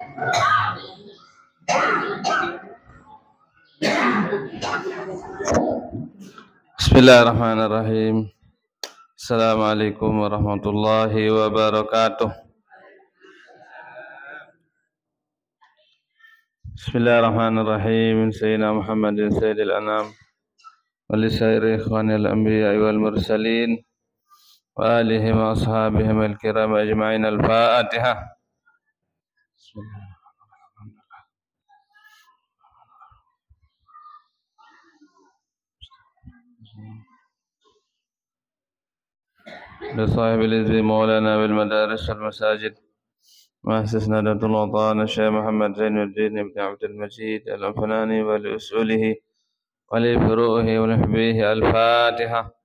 Bismillahirrahmanirrahim. Assalamualaikum warahmatullahi wabarakatuh. Bismillahirrahmanirrahim. Sayyidina Muhammadin sayyidil anam wa li sairi ikhwanil anbiya'i wal mursalin wa alihi wa ashabihim al-kiram ajma'in. Al-Fatihah. لصاحب الإذن مولانا بالمدارس والمساجد مؤسس ندى الوطن الشيخ محمد زين الدين بن عبد المجيد الأنفناني ولأصوله ولفروعه ولحبيه. الفاتحة.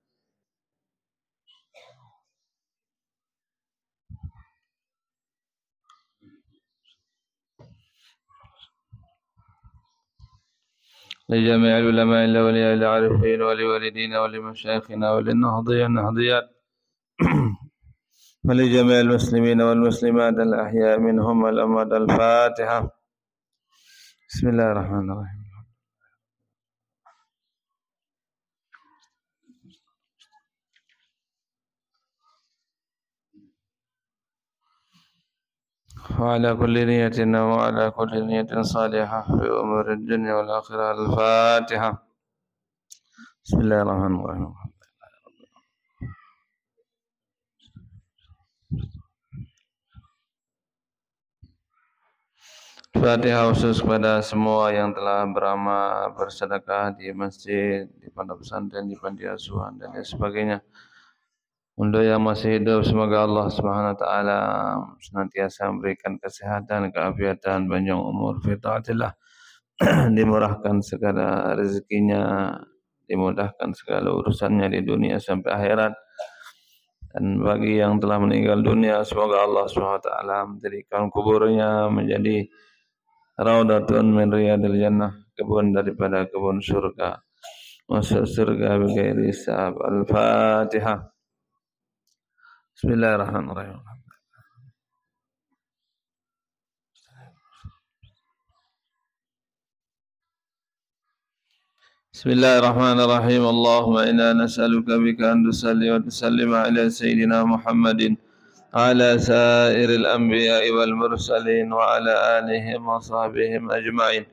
لجميع العلماء الأولياء العارفين ولوالدينا ولمشايخنا وللنهضيات ولجميع المسلمين والمسلمات الأحياء منهم والأموات. الفاتحة. بسم الله الرحمن الرحيم. وعلى كل نية وعلى كل نية صالحة في أمور الدنيا والآخرة. الفاتحة. بسم الله الرحمن الرحيم. Fatihah khusus kepada semua yang telah beramal, bersedekah di masjid, di pondok pesantren, di panti asuhan dan lain sebagainya. Untuk yang masih hidup, semoga Allah Subhanahu wa taala senantiasa memberikan kesehatan, keafiatan, panjang umur fi taatillah, dimurahkan segala rezekinya, dimudahkan segala urusannya di dunia sampai akhirat. Dan bagi yang telah meninggal dunia, semoga Allah Subhanahu wa taala menjadikan kuburnya menjadi raudatun min riyadil jannah, kebun daripada kebun surga, masuk surga bighairi hisab. Al-Fatihah. Bismillahirrahmanirrahim. Bismillahirrahmanirrahim. Allahumma inna nas'aluka bika an tusalli wa tusallima ala sayyidina Muhammadin على سائر الأنبياء والمرسلين وعلى آلهم وصحبهم أجمعين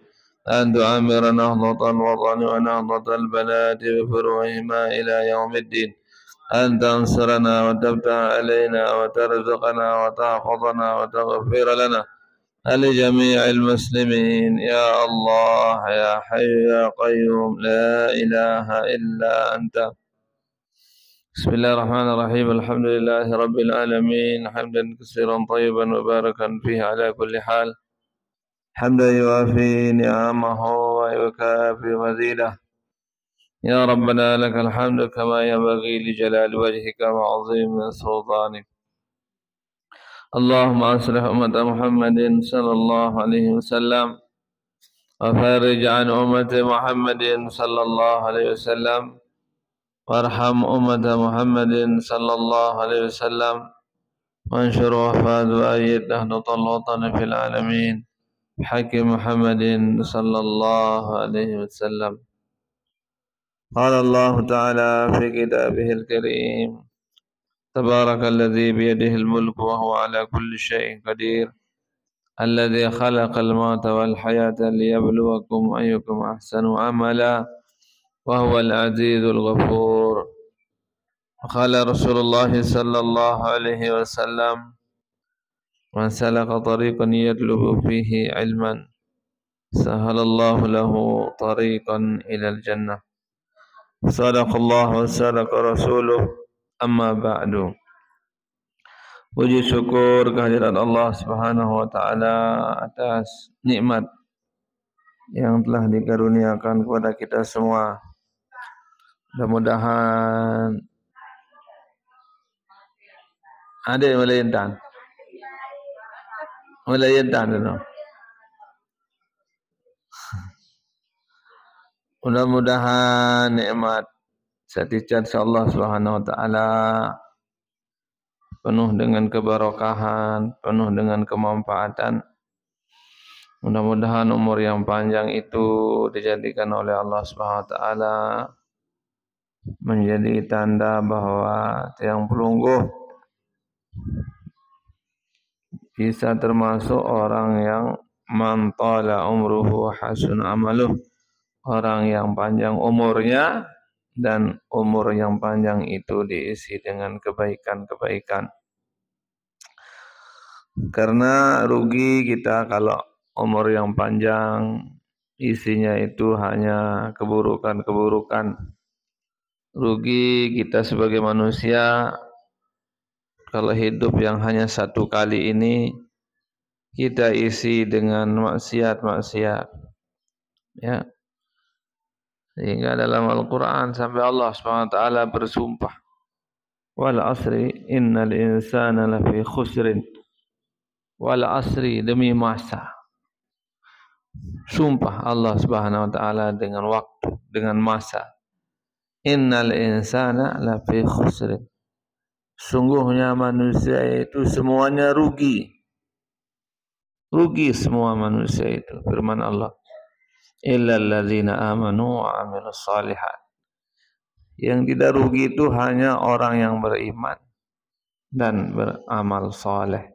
أن تعمر نهضة الوطن ونهضة البلاد بفروعهما إلى يوم الدين، أن تنصرنا وتفتح علينا وترزقنا وتحفظنا وتغفر لنا لجميع المسلمين يا الله يا حي يا قيوم لا إله إلا أنت. بسم الله الرحمن الرحيم. الحمد لله رب العالمين حمدا كثيرا طيبا مباركا فيه على كل حال، حمدا يوافي نعمه ويكافي مزيده. يا ربنا لك الحمد كما ينبغي لجلال وجهك وعظيم سلطانك. اللهم أصلح أمة محمد صلى الله عليه وسلم وفرج عن أمة محمد صلى الله عليه وسلم وارحم أمة محمد صلى الله عليه وسلم وانشر وفاد وأيد نهضة الوطن في العالمين بحق محمد صلى الله عليه وسلم. قال الله تعالى في كتابه الكريم: تبارك الذي بيده الملك وهو على كل شيء قدير، الذي خلق الموت والحياة ليبلوكم أيكم أحسن عملا وهو العزيز الغفور. قال رسول الله صلى الله عليه وسلم: من سلك طريقا يطلب فيه علما سهل الله له طريقا إلى الجنة. صدق الله وصدق رسوله. Amma ba'du. Puji syukur kehadirat Allah Subhanahu wa taala atas nikmat yang telah dikaruniakan kepada kita semua. Mudah-mudahan ada yang melayantan dulu. Mudah-mudahan nikmat setiap Allah Subhanahu wa taala penuh dengan keberkahan, penuh dengan kemanfaatan Mudah-mudahan umur yang panjang itu dijadikan oleh Allah Subhanahu wa taala menjadi tanda bahwa tiang pelungguh bisa termasuk orang yang man tala umruhu hasun amaluh, orang yang panjang umurnya dan umur yang panjang itu diisi dengan kebaikan-kebaikan. Karena rugi kita kalau umur yang panjang isinya itu hanya keburukan-keburukan. Rugi kita sebagai manusia kalau hidup yang hanya satu kali ini kita isi dengan maksiat-maksiat. Ya. Sehingga dalam Al-Quran sampai Allah SWT bersumpah, wal asri innal insana lafi khusrin. Wal asri, demi masa. Sumpah Allah Subhanahu wa taala dengan waktu, dengan masa. Innal insana lafi khusrin. Sungguhnya manusia itu semuanya rugi. Rugi semua manusia itu, firman Allah. Illal ladzina amanu wa amilus shalihat. Yang tidak rugi itu hanya orang yang beriman dan beramal saleh.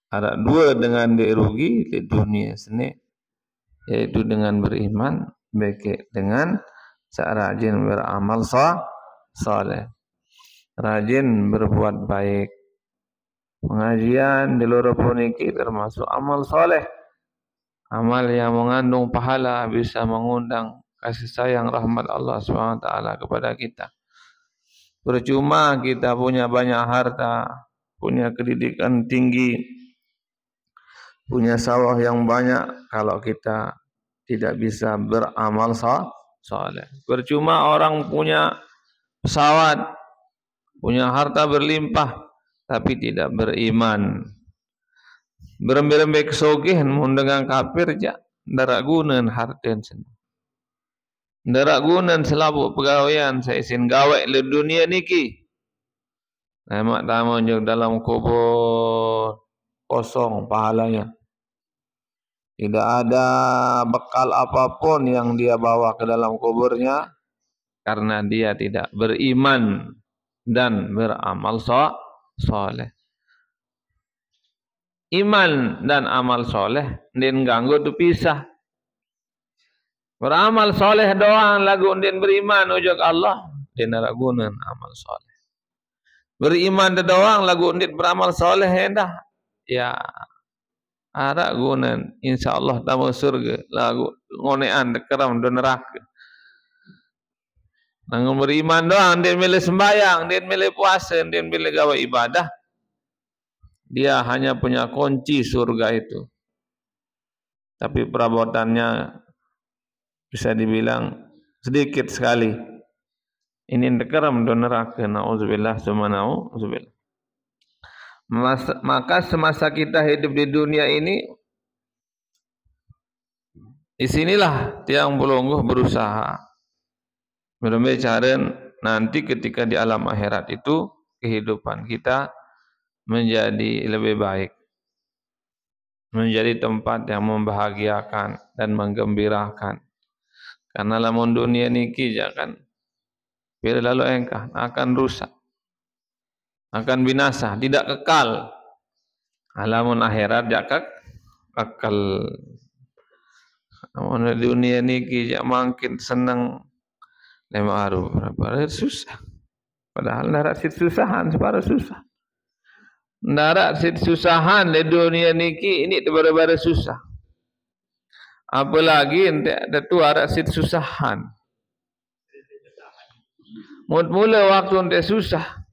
Ada dua dengan dia rugi di dunia sini, yaitu dengan beriman, baik dengan rajin beramal saleh, rajin berbuat baik. Pengajian di luar puniki termasuk amal saleh, amal yang mengandung pahala, bisa mengundang kasih sayang rahmat Allah SWT kepada kita. Percuma kita punya banyak harta, punya pendidikan tinggi, punya sawah yang banyak, kalau kita tidak bisa beramal saleh. Percuma orang punya pesawat, punya harta berlimpah, tapi tidak beriman. Berembek-embek sogihan mundengang kafir ja, ndak gunan harten sen. Ndak gunan selabu pegawaian saya isin gawe le dunia niki. Mak tamu jog dalam kubur kosong pahalanya. Tidak ada bekal apapun yang dia bawa ke dalam kuburnya karena dia tidak beriman dan beramal saleh. Iman dan amal soleh ndin ganggu tu pisah. Beramal soleh doang lagu ndin beriman ujug Allah, ndin ragunan amal soleh. Beriman doang lagu ndin beramal soleh hendah. Ya ragunan insyaallah tamu surga lagu ngonean dekeram do neraka. Nang beriman doang ndin milih sembahyang, ndin milih puasa, ndin milih gawe ibadah, dia hanya punya kunci surga itu. Tapi perabotannya bisa dibilang sedikit sekali. Ini dekeram do neraka, naudzubillah summa naudzubillah. Maka semasa kita hidup di dunia ini, di sinilah tiang pelungguh berusaha berbicara nanti ketika di alam akhirat itu kehidupan kita menjadi lebih baik, menjadi tempat yang membahagiakan dan menggembirakan. Karena lamun dunia niki jangan bila lalu engkah akan rusak, akan binasa, tidak kekal. Alamun akhirat jakak kekal. Lamun dunia niki jak makin senang lemaru berapa susah. Padahal narak sit susahan separa susah. Narak sit susahan di dunia niki ini baru-baru susah. Apalagi ente ada tu arak sit susahan. Mula waktu ente susah.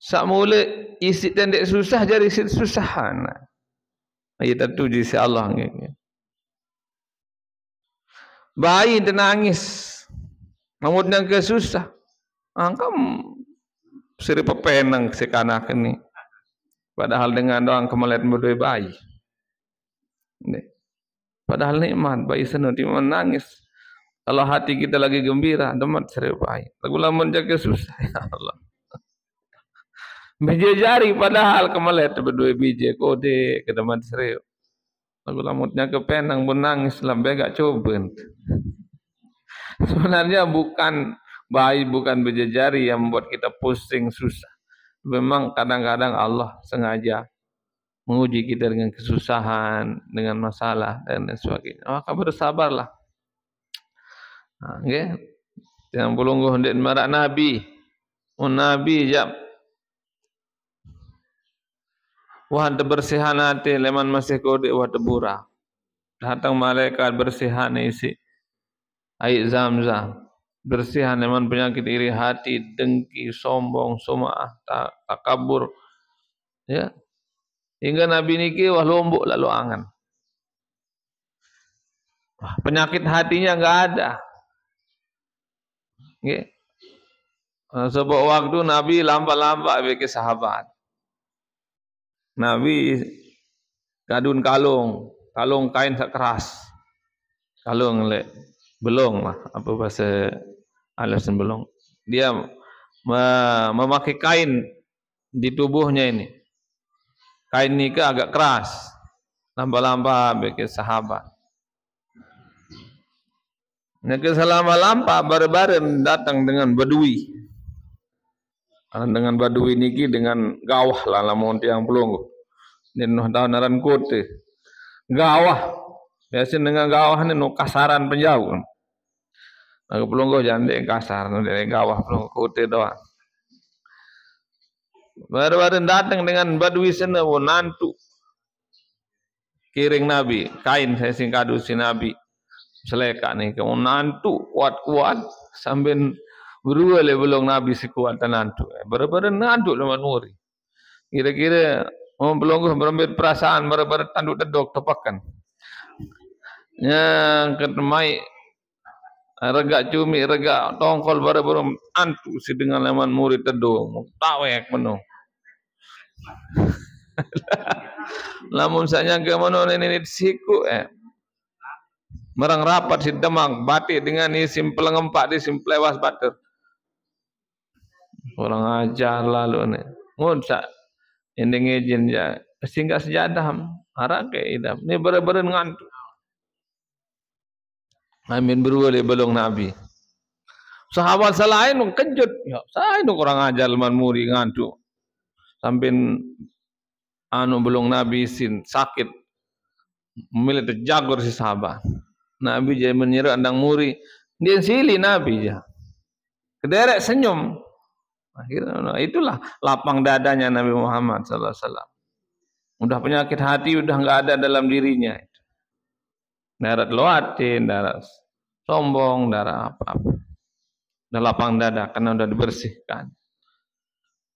Sak mula isi tendek susah jadi sit susahan. Ayat tu di Allah ngene. Bayi nangis. Namun yang kesusah. Angkam seri pepenang sekanak ini. Padahal dengan doang kemelet mudoi bayi. Padahal nikmat bayi senang dia menangis. Kalau hati kita lagi gembira, demat seri bayi. Lagu lamun jaga susah ya Allah. Biji jari padahal kemelet berdua biji kode ke depan serius. Lagu lamutnya ke penang pun nangis lambe gak coba. Sebenarnya bukan bayi, bukan biji jari yang membuat kita pusing susah. Memang kadang-kadang Allah sengaja menguji kita dengan kesusahan, dengan masalah dan sebagainya. Maka bersabarlah. Okay. Yang pelungguh hendak marak Nabi. Nabi jap. Wah bersihan hati leman masih kode wah tebura. Datang malaikat bersihan isi air Zam-Zam. Bersihan leman penyakit iri hati, dengki, sombong, sum'ah, takabur. Ya. Hingga Nabi niki wah lombok lalu angan. Wah, penyakit hatinya enggak ada. Nggih. Sebab waktu Nabi lampak-lampak bagi sahabat. Nabi kadun kalung kain keras. Kalung lek belong lah, apa bahasa alasan belong. Dia memakai kain di tubuhnya ini. Kain ini agak keras. Lampak-lampak bagi sahabat. Niki selama-lampak bareng-bareng datang dengan badui. Dengan badui niki dengan gawah lah lamun tiang pelungguh. Ni noh tahun naran kote. Gawah. Biasa dengan gawah ni no kasaran penjauh. Aku pelungguh jandek kasar, no dari gawah pelungguh kote doang. Bareng-bareng datang dengan badui sana nantu. Kiring Nabi, kain saya singkadu si Nabi. Seleka ni ke nantu kuat-kuat sambil berdua le belum Nabi si kuat nantu. Bareng-bareng nantu lawan muri. Kira-kira orang pelungguh berambut perasaan bareng-bareng tanduk dedok tepakan. Yang ketemai regak cumi, regak tongkol bareng-bareng antu si dengan lawan murid tedung. Tawek penuh. Lamun sanya ke mana ini siku merang rapat si Demak batik dengan isim pelengempak di isim plewas bater. Orang ajar lalu ni. Ngunsak ending izin ya sehingga sejadah harak ke idam. Ni bener-bener ngantuk. Amin berwali belong Nabi. Sahabat selain kejut. Ya, saya itu kurang ajar leman muri ngantuk. Sampai belong Nabi sin sakit. Memilih terjagur si sahabat. Nabi jadi menyerah andang muri. Dia sili Nabi ya. Kederek senyum. Akhirnya itulah lapang dadanya Nabi Muhammad sallallahu alaihi wasallam. Udah penyakit hati udah enggak ada dalam dirinya. Darat loatin, darat sombong, darat apa-apa. Udah lapang dada karena udah dibersihkan.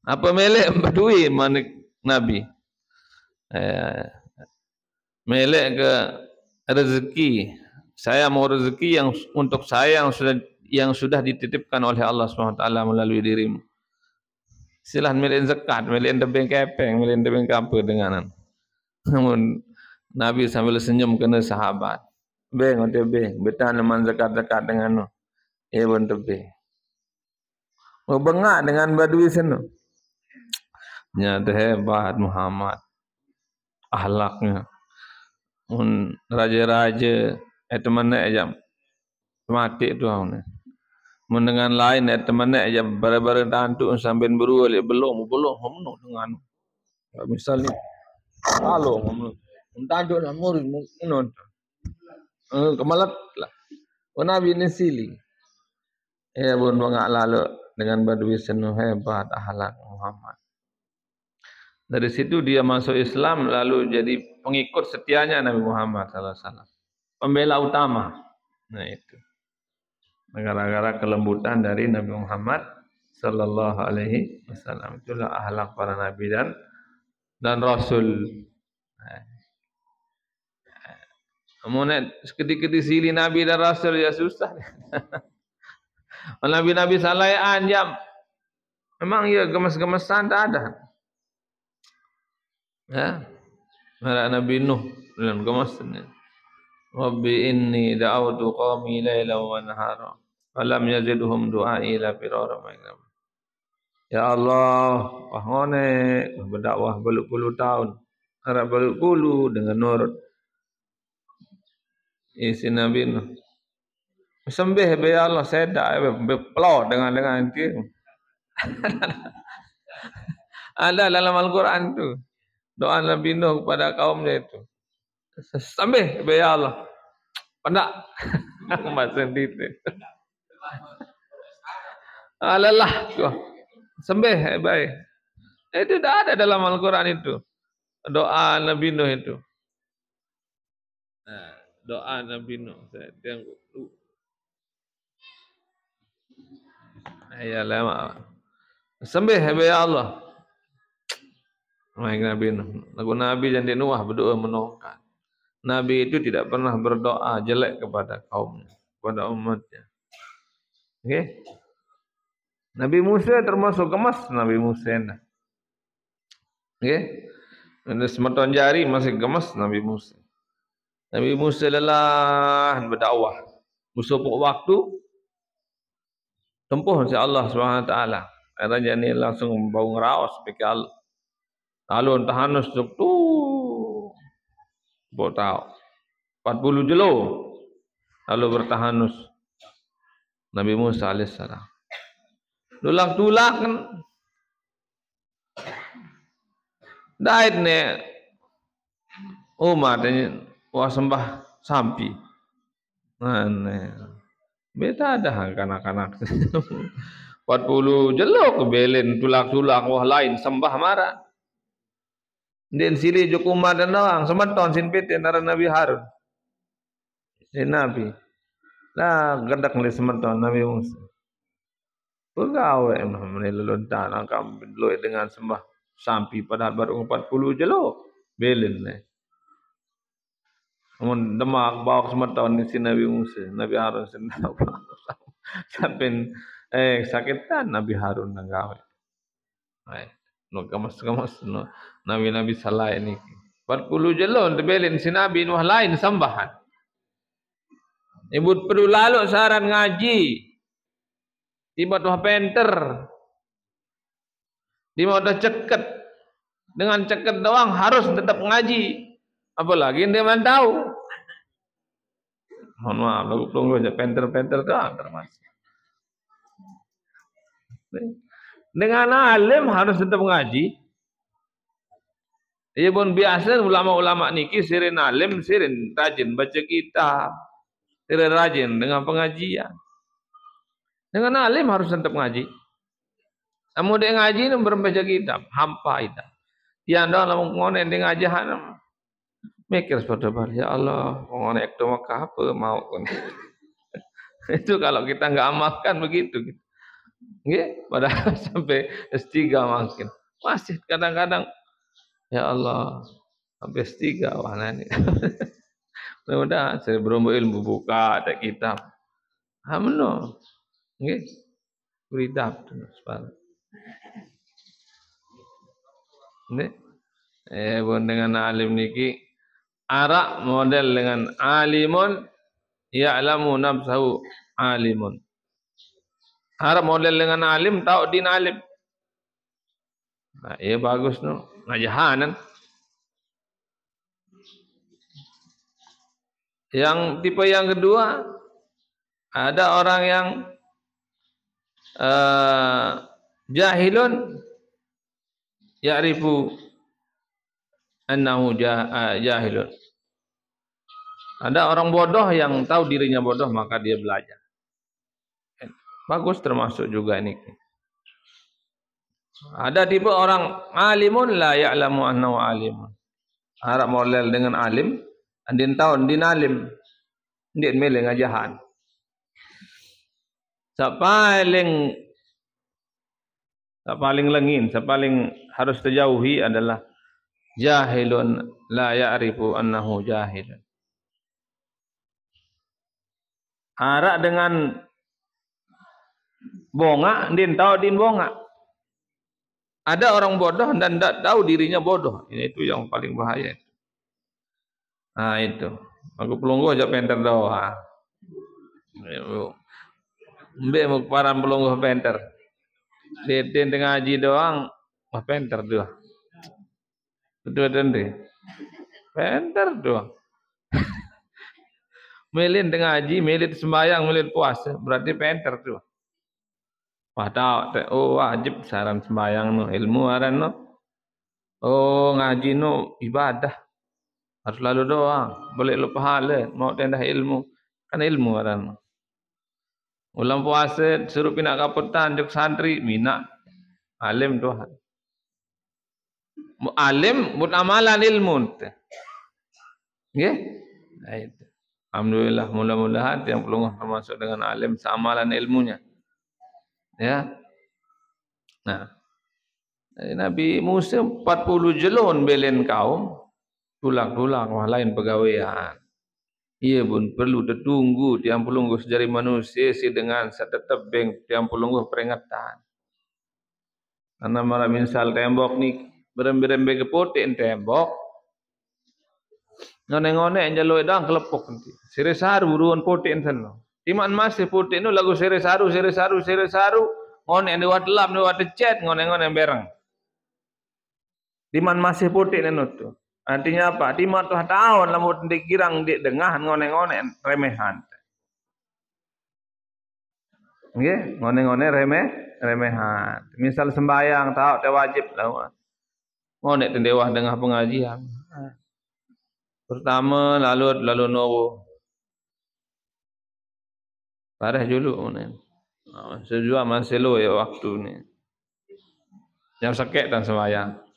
Apa melek badui manik Nabi? Melek ke rezeki. Saya mau rezeki yang untuk saya yang sudah dititipkan oleh Allah SWT melalui dirimu. Silah milih zakat, milih tebing kepeng, milih tebing kapur denganan. Namun Nabi sambil senyum kena sahabat. Beng, beng, betul leman zakat dengan no. Pun tebing. Mau bengak dengan badui sana. Nyata hebat Muhammad. Ahlaknya. Raja-raja itu mana aja mati tu orang ni. Mendengar lain teman aja bareng-bareng tantu sampai berulah belum menuh dengan misalnya kalau tantu nak murid menuh kemalat lah. Nabi ni sili. Pun bangak lalu dengan badui senu hebat akhlak Muhammad. Dari situ dia masuk Islam lalu jadi pengikut setianya Nabi Muhammad sallallahu alaihi wasallam. Pembela utama. Nah itu. Gara-gara kelembutan dari Nabi Muhammad sallallahu alaihi wasallam. Itulah akhlak para nabi dan rasul. Namun ketika disili nabi dan rasul ya susah. Nabi-nabi salayan jam. Memang ya gemes-gemesan tak ada. Ya. Nabi Nuh dalam gemesan. Rabbi inni da'awtu qawmi layla wa nahara falam yazidhum du'ai ila firara. Ya Allah, wah ngone berdakwah berpuluh tahun. Harap berpuluh dengan nurut isi Nabi Nuh. Sembih be ya Allah sedak be pelot dengan dia. Ada dalam Al-Quran tu doa Nabi Nuh kepada kaumnya itu. Sembih be ya Allah. Pendak. Masa itu. Alalah. Sembih baik. Itu dah ada dalam Al-Quran itu. Doa Nabi Nuh itu. Doa Nabi Nuh. Saya tengok. Ayalah. Sembih ya Allah. Nabi Nuh. Lagu Nabi dan Nuh berdoa menolak. Nabi itu tidak pernah berdoa jelek kepada kaumnya, kepada umatnya. Okay? Nabi Musa termasuk gemas Nabi Musa. Okay? Semeton jari masih gemas Nabi Musa. Nabi Musa lelah berdakwah. Musopok waktu tempuh si Allah SWT. Raja ni langsung bau ngeraos pikir Allah. Lalu tahanus tu buat tahu 40 jelo lalu bertahanus Nabi Musa alaihissalam. Tulak kan dait ne umat ini wah sembah sampi. Beta ada kanak-kanak 40 jelo ke belen tulak-tulak wah lain sembah marah. Den sili jukuma dan doang semeton sin piten nara Nabi Harun. Sin Nabi. Lah gedak le semeton Nabi Musa. Pegawe meneluntan angkam beloi dengan sembah sampi padahal baru 40 jelo belen ne. Mun demak bawa semeton ni sin Nabi Musa, Nabi Harun sin sampai sakitan Nabi Harun nang gawe. Ai, no kamas no Nabi salah ini. 40 jelon dibelin si Nabi Nuh lain sambahan. Ibu perlu lalu saran ngaji. Tiba tuh penter. Dia udah ceket. Dengan ceket doang harus tetap ngaji. Apalagi dia mana tahu. Mohon maaf, belum aja penter doang termasuk. Dengan alim harus tetap ngaji. Ia pun biasa ulama-ulama niki sirin alim, sirin rajin baca kitab, sirin rajin dengan pengajian. Dengan alim harus tetap ngaji. Namun dia ngaji ni berbaca kitab, hampa itu. Yang dah lama ngonen dia ngaji hanam. Mikir seperti balik, ya Allah, ngonen ekto maka apa mau kon. Itu kalau kita enggak amalkan begitu. Nggih, padahal sampai S3 makin. Masih kadang-kadang ya Allah, sampai S3 wahana ni. Mudah-mudahan saya berumur ilmu buka ada kitab. Hamno. Nggih. Beridap sebab. Nggih. Pun dengan alim niki arak model dengan alimun ya'lamu nafsahu alimun. Arak model dengan alim tahu din alim. Nah, ya bagus no. Ngajahanan. Yang tipe yang kedua ada orang yang jahilun ya'rifu annahu jahilun. Ada orang bodoh yang tahu dirinya bodoh maka dia belajar. Bagus termasuk juga ini. Ada tipe orang alimun la ya'lamu annahu alimun. Harap model dengan alim, andin tahu andin alim. Andin milih ngajahan. Sepaling lengin, sepaling harus terjauhi adalah jahilun la ya'rifu annahu jahilun. Harap dengan bonga, andin tahu andin bonga. Ada orang bodoh dan tidak tahu dirinya bodoh. Ini itu yang paling bahaya. Nah itu. Aku pelungguh aja penter doa. Mbak mau paran pelungguh penter. Dia tengah ngaji doang, wah penter doang. Betul dia. Penter doang. Melin tengah ngaji, melin sembahyang, melin puasa, berarti penter tu. Wah tahu, oh wajib saran sembahyang no, ilmu aran no. Oh ngaji no ibadah. Harus lalu doang, boleh lu pahala, mau tendah ilmu. Kan ilmu aran no. Ulang puasa suruh pinak kaputan juk santri minak. Alim Tuhan. Alim buat amalan ilmu. Nggih? Itu. Alhamdulillah mudah-mudahan yang pelunguh termasuk dengan alim seamalan ilmunya. Ya. Nah, Nabi Musa 40 jelun belen kaum tulang-tulang wah lain pegawaian. Ia pun perlu tertunggu tiang pelungguh sejari manusia si dengan tetap beng tiang pelungguh peringatan. Karena malah misal tembok ni berembe-rembe kepotek tembok. Ngone-ngone jaluk dang kelepok nanti. Sire saru ruan potek sana. Timan masih potek nu lagu sire saru. Ngone ande wat lam ande wat cet ngone-ngone bereng. Timan masih potek nenu tu. Artinya apa? Timan tu tahun lamun dikirang di dengah ngone-ngone remehan. Nggih, ngone-ngone remehan. Misal sembahyang tahu te wajib lah. Ngone te dewah dengah pengajian. Pertama lalu nowo. Parah dulu ngone. Sejua masih lo ya waktu ni. Yang sakit dan sembahyang.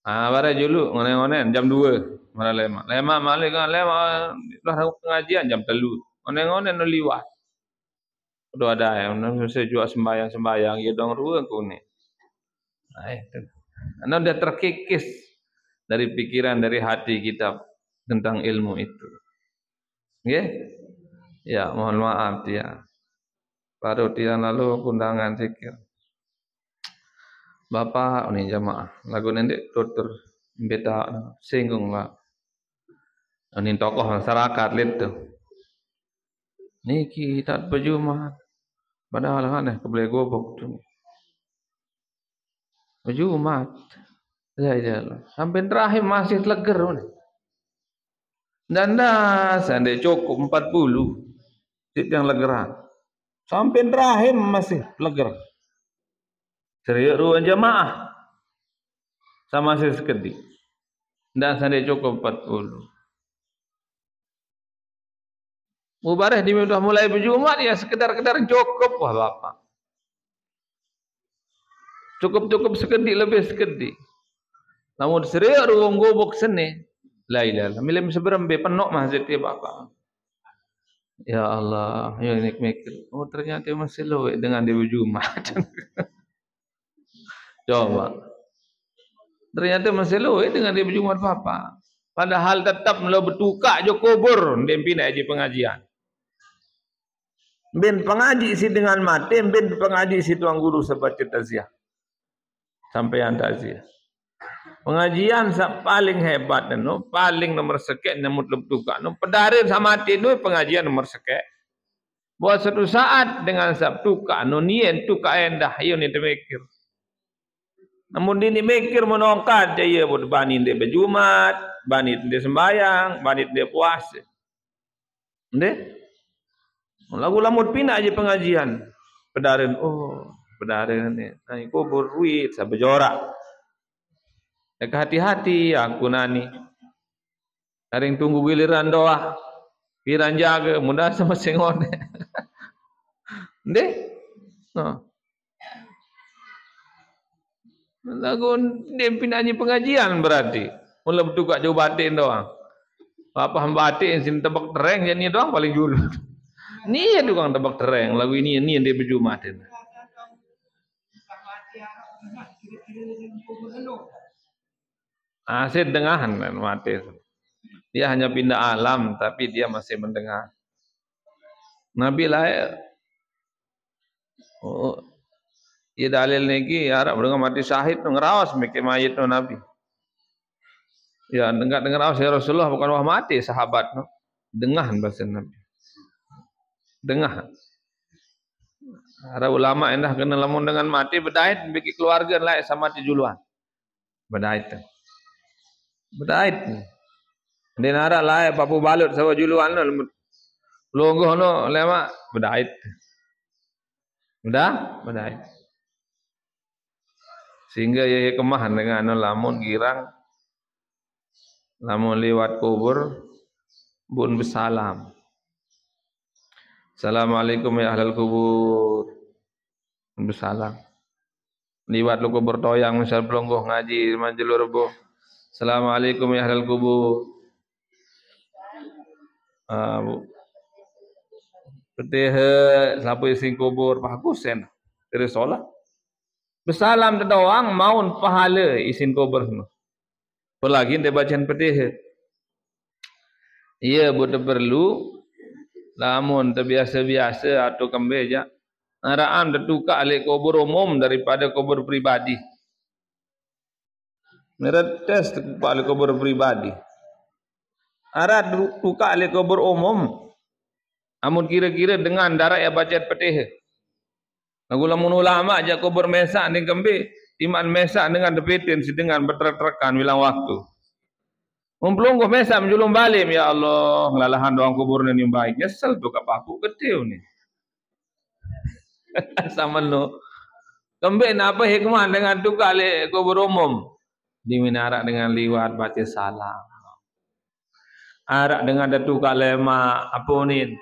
Parah dulu ngone-ngone jam 2 malah lema. Lema malik kan lema dah pengajian jam 3. Ngone-ngone no liwat. Udah ada yang sejua sembahyang ya dong ruang ku ni. Itu. Anda dah terkikis dari pikiran dari hati kita tentang ilmu itu. Nggih? Ya, mohon maaf dia. Baru dia lalu undangan zikir. Bapak ni jamaah, lagu nendek tutur beta singgung lah. Ini tokoh masyarakat lihat tu. Niki tak berjumat. Padahal kan kebeli gobok tu. Berjumat. Ya. Sampai terakhir masih leger ni. Dan dah sandai cukup 40 sit yang legeran. Sampai terakhir masih leger. Serius ruang jamaah. Sama saya sekedi. Dan sandai cukup 40. Mubarah di sudah mulai berjumat ya sekedar-kedar cukup wah bapak. Cukup sekedi lebih sekedi. Namun serius ruang gobok seni. La ilaha. Milim seberembe penok masjid ya bapak. Ya Allah, ya ini mikir. Oh ternyata masih loe dengan di Jumat. Coba. Ternyata masih loe dengan di Jumat bapak. Padahal tetap lo bertukak jo kubur dem pindah aja pengajian. Ben pengaji si dengan mati, ben pengaji si tuang guru sebaca taziah. Sampai taziah. Pengajian paling hebat no, paling nomor sekian nyamut lebtuka no. Pedarir sama mati no pengajian nomor sekian. Buat satu saat dengan sabtuka no nien tuka endah yo ni demikir. Namun ini mikir menongkat dia buat bani dia berjumat, bani dia sembahyang, bani dia puasa. Nde? Lagu lamut pina aja pengajian. Pedarin ni. Nai kubur duit sabejorak. Hati-hati aku nani. Karing tunggu giliran doa. Piran jaga mudah sama sengone. Nde? Lagu dia pinanya pengajian berarti. Mula betul kat jauh batin doang. Apa batin sini tebak tereng jadi doang paling dulu. Ni ya tukang tebak tereng. Lagu ini yang dia berjumatin. Asyik dengahan kan mati. Dia hanya pindah alam tapi dia masih mendengar. Nabi lah. Oh, ia dalil niki Arab dengan mati syahid tu ngerawas mikir mayit tu Nabi. Ya dengar awas ya Rasulullah bukan wah mati sahabat no. Dengahan bahasa Nabi. Dengahan. Para ulama endah kena lamun dengan mati bedait bikin keluarga lain sama ti juluan. Bedait. Bedait. Dia nara lain papu balut sama juluan no. Longgoh no lema bedait. Bedait. Sehingga ia kemahan dengan no lamun girang lamun liwat kubur bun bersalam. Assalamualaikum ya ahlal kubur. Bersalam. Liwat lu kubur toyang misal pelonggoh ngaji manjelur rebo. Assalamualaikum ya ahlal kubur. Petih siapa isi kubur bagus kan. Terus solat. Bersalam doang maun pahala isin kubur semua. Apalagi dia bacaan petih. Ia buat perlu lamun terbiasa-biasa atau kembali aja. Naraan tertukar oleh kubur umum daripada kubur pribadi. Mereka tes oleh kubur pribadi. Arad tukar oleh kubur umum. Amun kira-kira dengan darah yang baca petih. Lagu lamun ulama aja kubur mesak ni kembali. Iman mesak dengan depetin dengan bertrek-trekan bilang waktu. Mumpulung mesak menjulung balik. Ya Allah, ngelalahan doang kubur ni baik. Nyesel tu kat papu ketil ni. Sama no. Kembali apa hikmah dengan tukar oleh kubur umum. Diminarak dengan liwat baca salam. Arak dengan datukar lema apa ni.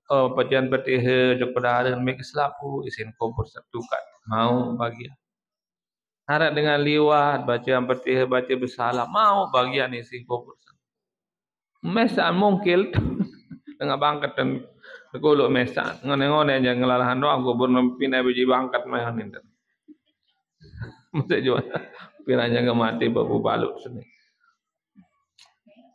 Oh, pacian petih jok pedara mek selapu isin kubur satu kat mau bagian. Harap dengan liwat baca petih baca bersalam mau bagian isin kubur. Mesak mungkil dengan bangkat dan golok mesak ngon-ngon aja ngelalahan doang kubur pinai biji bangkat mah ni. Mesti jual piranya enggak mati babu balut sini.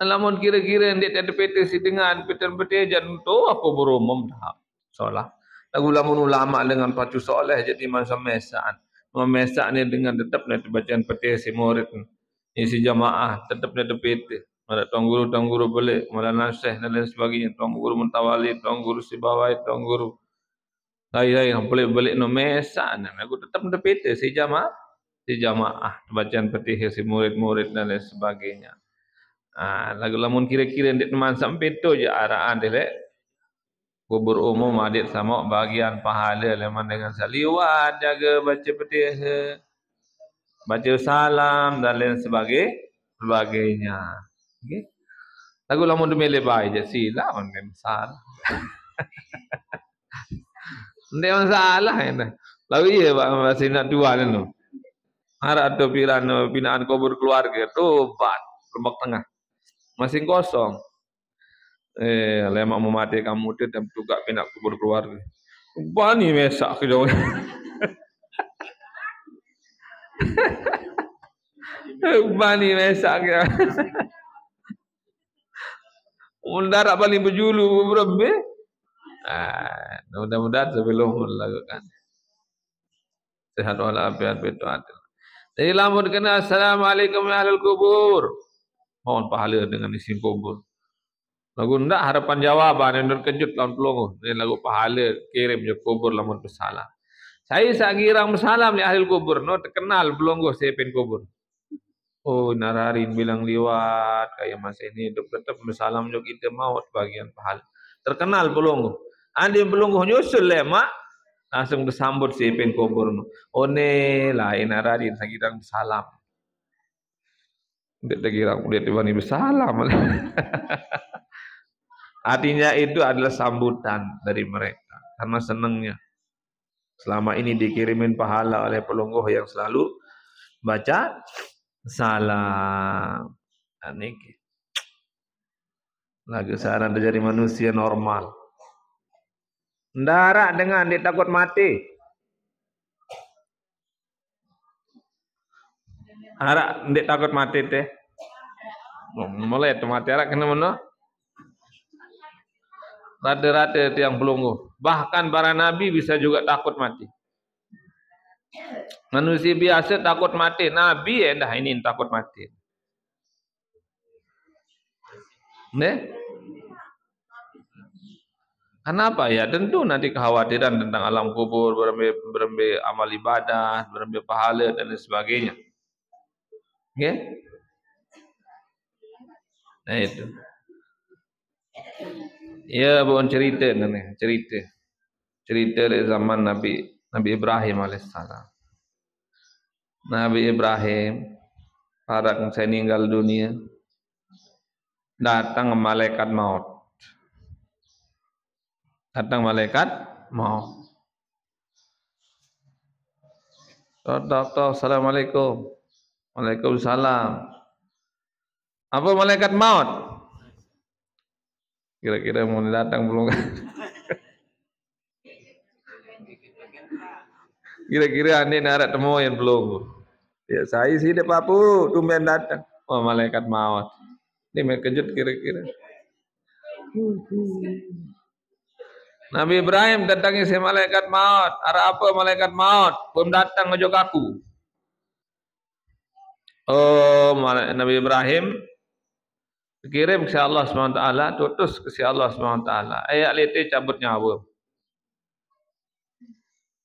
Lamun kira-kira dia ada PT si dengan PT jan tu aku berumum dah. Solah. Lagu lamun ulama dengan pacu soleh jadi masa mesaan. Memesak ni dengan tetap nak bacaan PT si murid ni. Si jamaah tetap nak PT. Malah tuan guru boleh, malah nasih dan lain sebagainya. Tuan guru mentawali, tuan guru si bawai, tuan guru hai boleh no mesak. Aku tetap nak PT si jamaah bacaan PT si murid-murid dan lain sebagainya. Lagu lamun kira-kira ndik teman sampai tu je araan dia kubur umum adik sama bagian pahala leman dengan saliwat jaga baca petih baca salam dan lain sebagainya. Okey. Lagu lamun demi lebay je sila on salah. Ndik masalah ini. Lagu iya masih nak dua tu. Harap tu pinaan kubur keluarga tu bat lembak tengah. Masih kosong. Lemak memati kamu tu dan juga pinak kubur keluarga. Bani mesak ke jauh. Bani mesak ke. Mundarak paling berjulu berapa? Mudah-mudahan sebelum melakukan. Sehat walafiat betul. Jadi lamun kena assalamualaikum ya ahlul kubur. Mohon pahala dengan isi kubur. Lagu ndak harapan jawaban yang terkejut lawan pelongo. Ini lagu pahala kirim je kubur lamun bersalam. Saya sagirang bersalam di ahli kubur. No terkenal pelongo saya pen kubur. Oh nararin bilang liwat kayak masa ini hidup tetap bersalam juga kita maut bagian pahala. Terkenal pelongo. Andi pelongo nyusul lemak langsung disambut si pen kubur. Oh ne lain nararin sagirang bersalam. Dia kira dia tiba-tiba bersalam. Artinya itu adalah sambutan dari mereka karena senangnya. Selama ini dikirimin pahala oleh pelungguh yang selalu baca salam. Ini lagi sekarang jadi manusia normal. Ndarak dengan dia takut mati. Harap dia takut mati teh. Mulai tu mati harap kena mana? Rata-rata itu yang pelungguh. Bahkan para nabi bisa juga takut mati. Manusia biasa takut mati. Nabi dah ini takut mati. Ne? Kenapa? Ya tentu nanti kekhawatiran tentang alam kubur, berembe amal ibadah, berembe pahala dan lain sebagainya. Okey? Nah itu. Ya bukan cerita ni, cerita. Cerita dari zaman Nabi Ibrahim alaihissalam. Nabi Ibrahim pada saya meninggal dunia datang malaikat maut. Datang malaikat maut. Dokter, assalamualaikum. Waalaikumsalam. Apa malaikat maut? Kira-kira mau datang belum? Kira-kira anda nak temuin belum? Ya saya sih dek papu, tumben datang. Oh malaikat maut. Ini main kejut kira-kira. Nabi Ibrahim datangi si malaikat maut. Ada apa malaikat maut? Belum datang ngejok aku. Oh Nabi Ibrahim kirim ke Allah SWT, tutus ke si Allah SWT. Ayat lete cabut nyawa.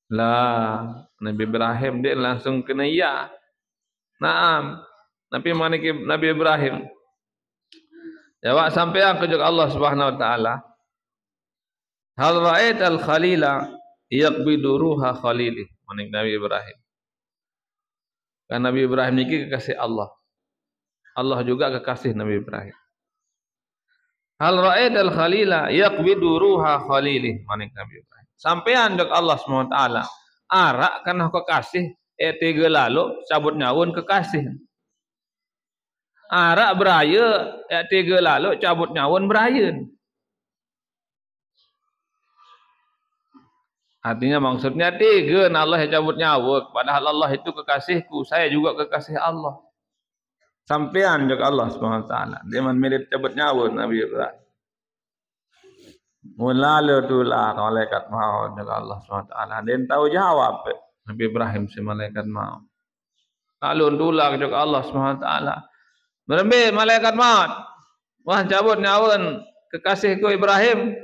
Lah, Nabi Ibrahim dia langsung kena ya. Naam. Nabi Ibrahim jawab sampean ke Allah Subhanahu wa taala. Hal ra'ait al-khalila yaqbidu ruha khalili. Manik Nabi Ibrahim. Kan Nabi Ibrahim ini kekasih Allah. Allah juga kekasih Nabi Ibrahim. Hal ra'ait al-khalila yaqbidu ruha khalili. Manik Nabi Ibrahim. Sampean ke Allah Subhanahu wa taala. Arak kan kekasih tiga lalu cabut nyawun kekasih. Arak beraya tiga lalu cabut nyawun beraya. Artinya maksudnya tiga Allah yang cabut nyawa. Padahal Allah itu kekasihku. Saya juga kekasih Allah. Sampean juga Allah SWT. Dia mirip cabut nyawa Nabi Ibrahim. Mulalu tulah malaikat maut juga Allah SWT. Dia tahu jawab Nabi Ibrahim si malaikat maut. Lalu tulah juga Allah SWT. Berembe malaikat maut. Wah cabut nyawa kekasihku Ibrahim.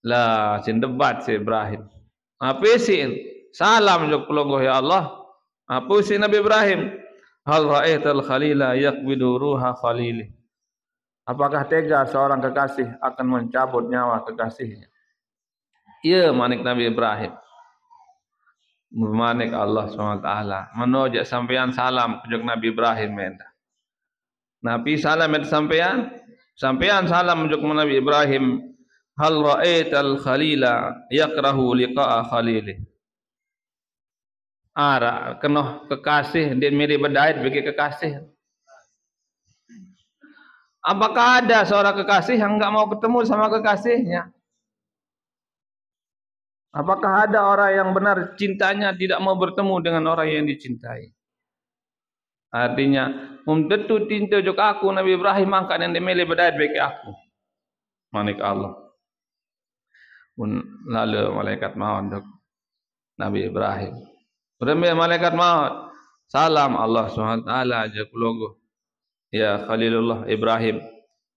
Lah sin debat si Ibrahim. Apa sih? Salam jok pelonggoh ya Allah. Apa sih Nabi Ibrahim? Hal ra'aital khalila yaqbidu ruha khalili. Apakah tega seorang kekasih akan mencabut nyawa kekasihnya? Ya manik Nabi Ibrahim. Manik Allah SWT. Menojak sampean salam jok Nabi Ibrahim menda. Nabi salam et sampean. Sampean salam jok Nabi Ibrahim. Hal ra'aital khalila yakrahu liqa'a khalili. Ara kenoh kekasih dia mirip berdait bagi kekasih. Apakah ada seorang kekasih yang enggak mau ketemu sama kekasihnya? Apakah ada orang yang benar cintanya tidak mau bertemu dengan orang yang dicintai? Artinya, tentu cinta juga aku Nabi Ibrahim angkat yang dimilih berdait bagi aku. Manik Allah. Lalu malaikat maut untuk Nabi Ibrahim. Berembe malaikat maut. Salam Allah SWT aja kulogo. Ya Khalilullah Ibrahim.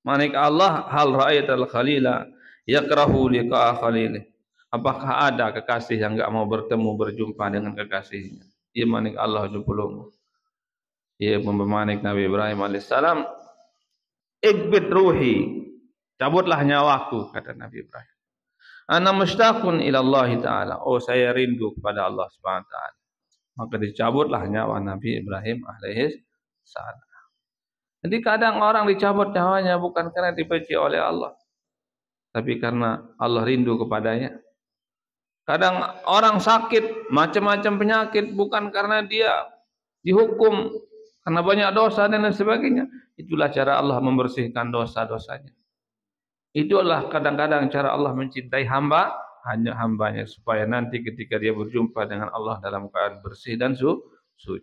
Manik Allah hal ra'aital khalila yakrahu liqa'a khalili. Apakah ada kekasih yang enggak mau bertemu berjumpa dengan kekasihnya? Ya manik Allah jupulung. Ya pembemanik Nabi Ibrahim alaihissalam. Iqbid ruhi. Cabutlah nyawaku kata Nabi Ibrahim. Ana mustaqun ila Allah Ta'ala. Oh saya rindu kepada Allah Subhanahu Wa Ta'ala. Maka dicabutlah nyawa Nabi Ibrahim alaihissalam. Jadi kadang orang dicabut nyawanya bukan karena dibenci oleh Allah. Tapi karena Allah rindu kepadanya. Kadang orang sakit macam-macam penyakit bukan karena dia dihukum karena banyak dosa dan lain sebagainya. Itulah cara Allah membersihkan dosa-dosanya. Itulah kadang-kadang cara Allah mencintai hamba, hanya hambanya supaya nanti ketika dia berjumpa dengan Allah dalam keadaan bersih dan suci.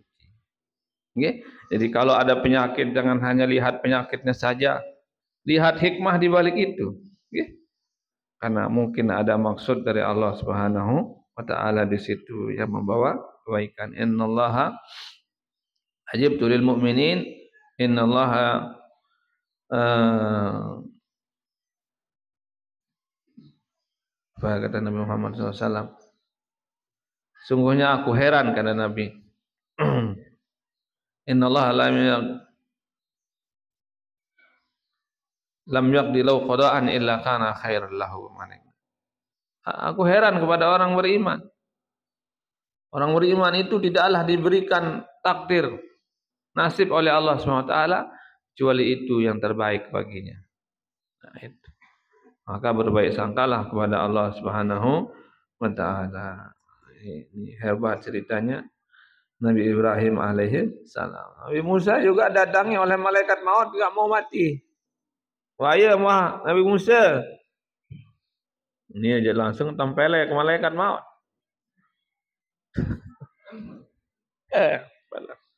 Okay? Jadi kalau ada penyakit jangan hanya lihat penyakitnya saja, lihat hikmah di balik itu. Okay? Karena mungkin ada maksud dari Allah Subhanahu wa taala di situ yang membawa kebaikan. Innallaha ajibtu lil mu'minin, innallaha Apa kata Nabi Muhammad SAW? Sungguhnya aku heran kata Nabi. Inna Allah lam yaqdi law qada'an illa kana khairan lahu. Aku heran kepada orang beriman. Orang beriman itu tidaklah diberikan takdir nasib oleh Allah SWT kecuali itu yang terbaik baginya. Nah, itu. Maka berbaik sangkalah kepada Allah Subhanahu wa taala. Ini hebat ceritanya Nabi Ibrahim alaihi salam. Nabi Musa juga datangi oleh malaikat maut enggak mau mati. Wahai Nabi Musa. Ini aja langsung tempel ke malaikat maut.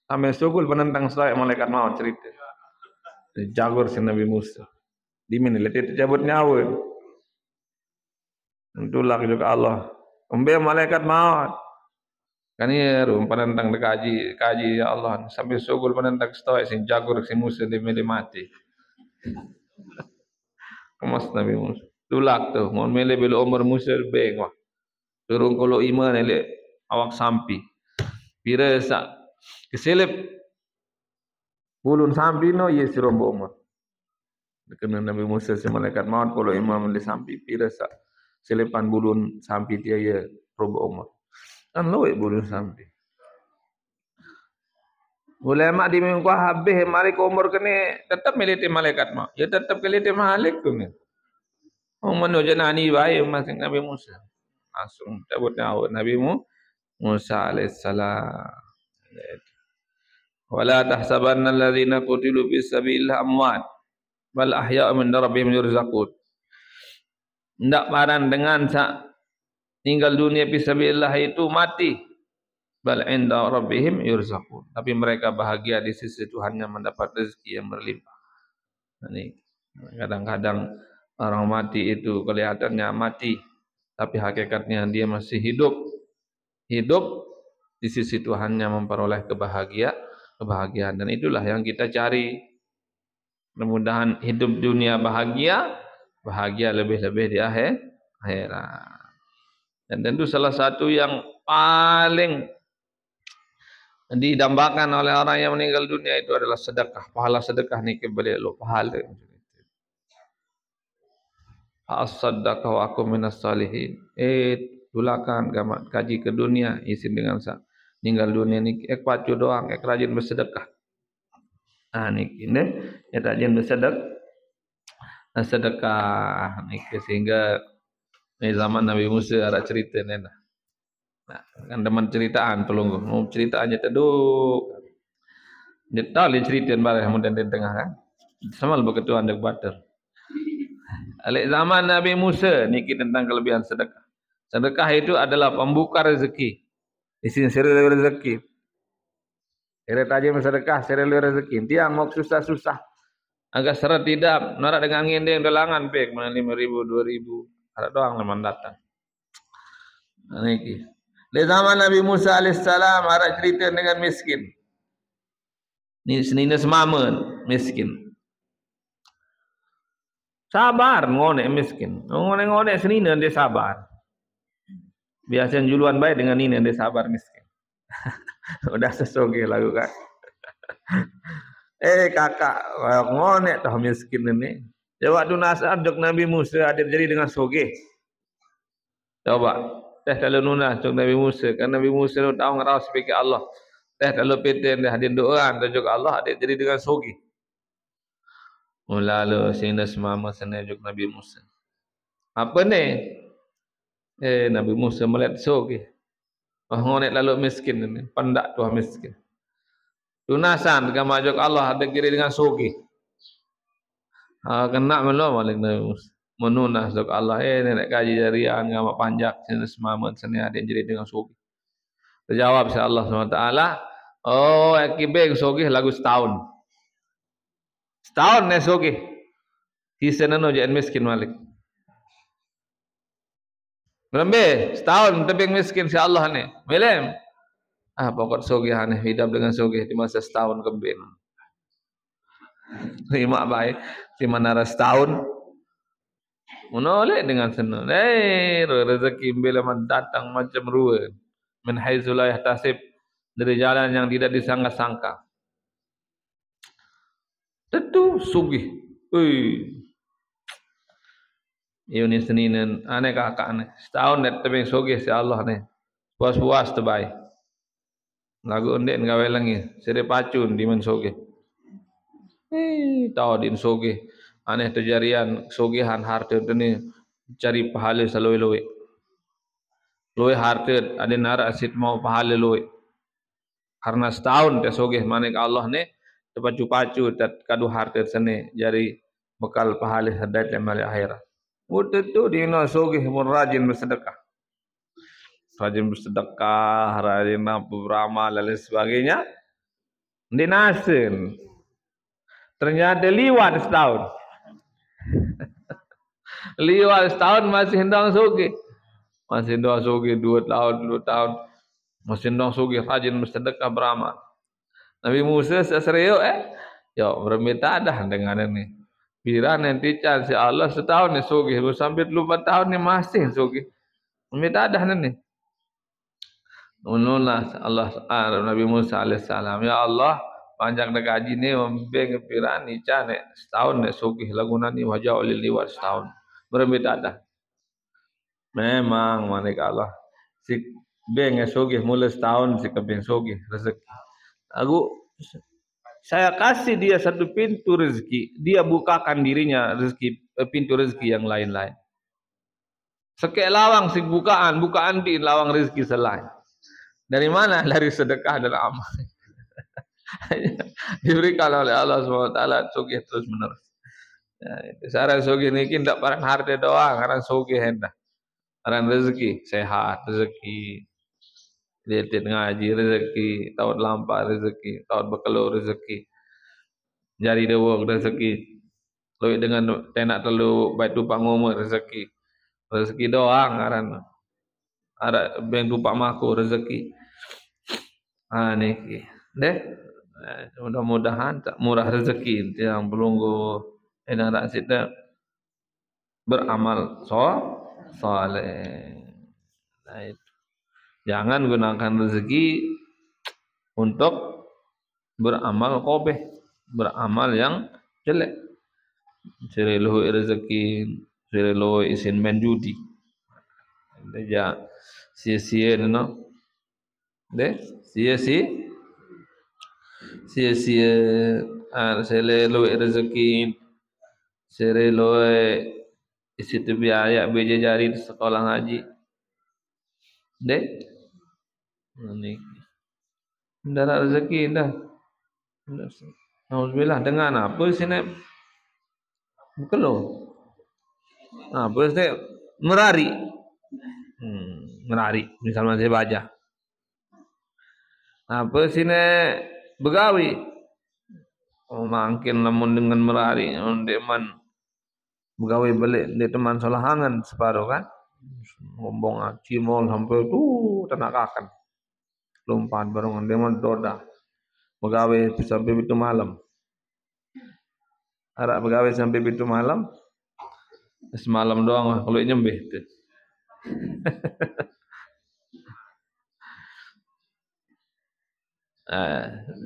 Sampai sugul penentang selai malaikat maut cerita. Jagur si Nabi Musa. Di mana letih cabut nyawa. Itulah juga Allah. Umbe malaikat maut. Kan ya rum penentang kaji ya Allah sampai sugul penentang stoik si jagur si Musa di mati. Kemas Nabi Musa. Tulak tu, mau milih bila umur Musa beng wah. Turun kalau iman elek awak sampi. Pira sak keselip bulun sampi no ye si rombo umur. Kena Nabi Musa si malaikat maut kalau imam milih sampi pira sak selipan bulun sampi dia ye rombo umur. Kan loe bulun sampi. Ulama di minggu habis mari ke umur kene tetap milih malaikat maut. Ya tetap milih malaikat tu ni. Menuju nani baik masing Nabi Musa. Langsung cabut nyawa Nabi Musa alaihissalam. Wala tahsabanna alladhina qutilu fi sabilillah amwat bal ahya'un 'inda rabbihim yurzaqun. Ndak paran dengan tinggal dunia fi sabilillah itu mati. Bal 'inda rabbihim yurzaqun. Tapi mereka bahagia di sisi Tuhannya mendapat rezeki yang berlimpah. Ini kadang-kadang orang mati itu kelihatannya mati, tapi hakikatnya dia masih hidup. Hidup di sisi Tuhannya memperoleh kebahagiaan. Dan itulah yang kita cari. Mudah-mudahan hidup dunia bahagia lebih-lebih di akhirat. Dan tentu salah satu yang paling didambakan oleh orang yang meninggal dunia itu adalah sedekah. Pahala sedekah ni kebalik lo pahala. As-saddaqah wa akum minas salihin. Tulakan kaji ke dunia isi dengan meninggal dunia ni pacu doang, rajin bersedekah. Niki ne ya rajin bersedekah niki sehingga di zaman Nabi Musa ada cerita ni dah. Nah, kan teman ceritaan tolong mau cerita aja taduk. Dia tahu dia ceritain barang kemudian di tengah kan. Sama berketuan dek bater. Alik zaman Nabi Musa niki tentang kelebihan sedekah. Sedekah itu adalah pembuka rezeki. Di sini serius rezeki. Era tajam sedekah serius rezeki. Tiang mau susah-susah. Agak seret tidak, norak dengan ngindeng dolangan pek mana 5.000 2.000. Ada doang leman datang. Niki. Di zaman Nabi Musa alaihissalam ada cerita dengan miskin. Ni senina semamen miskin. Sabar ngonek miskin. Ngonek senina dia sabar. Biasanya juluan baik dengan ini dia sabar miskin. Udah sesoge lagu kan. Kakak ngonek tah miskin ini. Jawab tu nasihat dok Nabi Musa ada jadi dengan soge. Coba teh kalau nuna dok Nabi Musa kan Nabi Musa tu tahu ngeras pikir Allah. Teh kalau peten dah hadir doa dok Allah ada jadi dengan soge. Lalu sehingga semama senajuk Nabi Musa. Apa ni? Nabi Musa melihat soge. Ngonek lalu miskin ini, pendak tuah miskin. Tunasan dengan majuk Allah ada kiri dengan soge. Kena melom balik Nabi Musa. Menunas dok Allah nenek kaji jarian ngamak panjak sehingga semama senajuk ada jadi dengan soge. Terjawab si Allah SWT. Oh, akibeng soge lagu setahun. Setahun ni soge. Kisah nano jangan miskin malik. Berapa? Setahun tebing miskin si Allah ni. Belum? Pokok soge ni hidup dengan soge di masa setahun kembali. Lima baik. Di mana setahun. Menoleh dengan senang. Rezeki bila datang macam ruwa. Min haitsu la yahtasib, dari jalan yang tidak disangka-sangka. Tentu sugih. Ini Senin aneh kakak aneh. Setahun net tebing sugih si Allah ni. Puas-puas terbaik. Lagu undek gawe lagi. Sire pacun di men sugih. Tahu din sugih. Aneh terjarian sugihan harta tu ni cari pahala seloi-loi. Loi harta ada nara asit mau pahala loi. Karena setahun te sugih manik Allah ni terpacu-pacu tat kadu harta sene jadi bekal pahala hadat amal akhirat. Waktu tu dia nak sugih mun rajin bersedekah. Rajin bersedekah, rajin beramal dan lain sebagainya. Dia nasen. Ternyata liwat setahun. Liwat setahun masih hendak sugih. Masih hendak sugih 2 tahun. Masih hendak sugih rajin bersedekah beramal. Nabi Musa seseriuk ya berminta dah dengan ini. Bila nanti si Allah setahun ni sugih, sampai 4 tahun ni masih sugih. Minta dah ni. Menolak Allah Nabi Musa alaihissalam, ya Allah, panjang dah gaji ni membeng piran ni cane setahun ni sugih laguna ni wajah oleh liwat setahun. Berminta dah. Memang manik Allah. Si beng sugih mula setahun si kebeng sugih rezeki. Aku saya kasih dia satu pintu rezeki, dia bukakan dirinya rezeki pintu rezeki yang lain-lain. Sekek lawang si bukaan di lawang rezeki selain. Dari mana? Dari sedekah dan amal. Diberikan oleh Allah SWT sugih terus menerus. Sarang sugih ni tidak parang harta doang, karena sugih hendak. Karena rezeki sehat, rezeki Lihat ngaji rezeki, tahun lampau rezeki, tahun berkelur rezeki. Jari dewok rezeki. Luit dengan tenak telu bait tupak ngumur rezeki. Rezeki doang karena ada beng tupak maku rezeki. Niki. Deh. Mudah-mudahan tak murah rezeki yang belunggu enak sita beramal soleh. Jangan gunakan rezeki untuk beramal qabih, beramal yang jelek. Sirelu rezeki, sirelu isin main judi. Deja sia-sia no. Sia-sia sirelu rezeki, sirelu isi tu biaya beja jari di sekolah ngaji. Ini mendarat rezeki dah. Alhamdulillah dengan apa sini berkeluh. Apa sini merari. Merari misalnya saya baca. Apa sini begawi. Makin namun dengan merari man begawi balik di teman solahangan separuh kan. Ngomong cimol sampai tu tenakakan. Lompat barengan dia doda. Begawe sampai itu malam. Harap begawe sampai itu malam. Semalam doang kalau nyembih tu.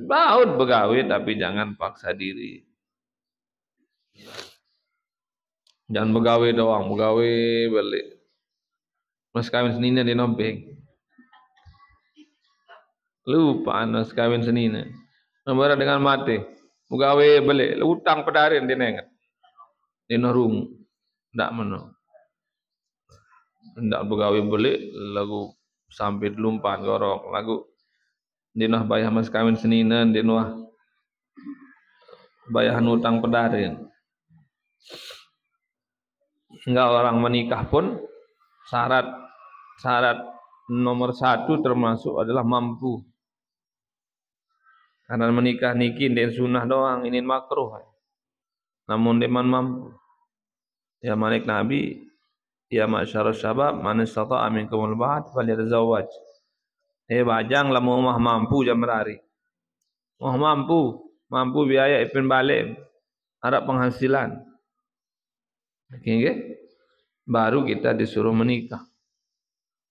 Baut begawe tapi jangan paksa diri. Jangan begawe doang, begawe balik. Mas kawin Senin di nombeng. Lupa mas kawin Senin. Nombor dengan mati. Begawe balik, utang pedarin dia nengat. Dia norung. Ndak meno. Ndak begawe balik lagu sampai lumpan gorok lagu. Dia noh bayar mas kawin Senin dia noh bayar utang pedarin. Hingga orang menikah pun syarat nomor 1 termasuk adalah mampu. Karena menikah niki den sunnah doang, ini makruh. Namun deman mampu. Ya manik Nabi, ya masyarus syabab, man istata'a minkumul ba'd falyatazawwaj. Bajang lah mah mampu jam berari. Mampu biaya ipin balik. Harap penghasilan. Okay. baru kita disuruh menikah.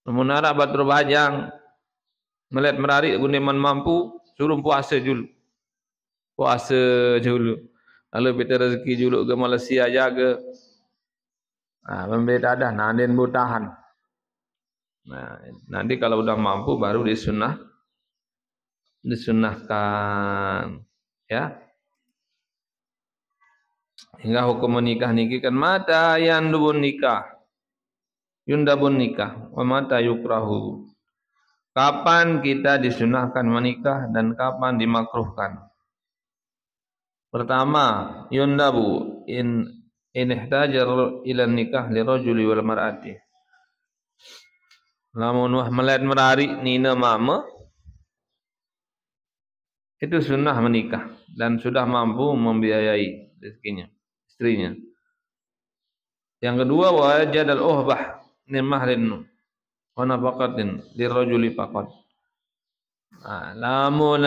Namun arak batur bajang melihat merarik guneman mampu, suruh puasa dulu. Puasa dulu. Lalu kita rezeki dulu ke Malaysia jaga. Membeda dah nadin tahan. Nah, nanti kalau udah mampu baru disunahkan, ya. Hingga hukum menikah niki kan mata yandubun nikah, yundabun nikah, wa mata yukrahu. Kapan kita disunahkan menikah dan kapan dimakruhkan? Pertama, yundabu in ihtajar ila nikah li rajuli wal mar'ati. Lamun wah melihat merari nina mama itu sunnah menikah dan sudah mampu membiayai rezekinya, istrinya. Yang kedua wajad al-uhbah min mahrin wa nafaqatin lirajuli faqat. Lamun